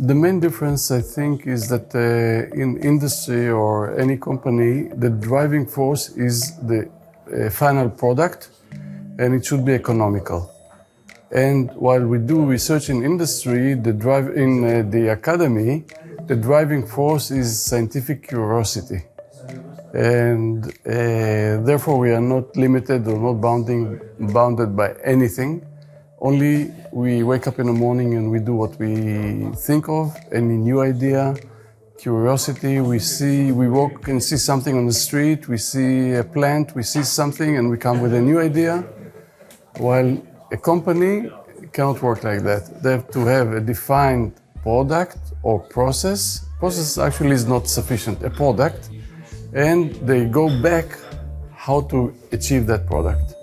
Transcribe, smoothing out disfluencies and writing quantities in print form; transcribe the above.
The main difference, I think, is that in industry or any company, the driving force is the final product, and it should be economical. And while we do research in industry, the academy, the driving force is scientific curiosity. And therefore we are not limited or not bounded by anything. Only we wake up in the morning and we do what we think of, any new idea, curiosity. We walk and see something on the street, we see a plant, we see something and we come with a new idea. While a company cannot work like that. They have to have a defined product or process. Process actually is not sufficient, a product. And they go back how to achieve that product.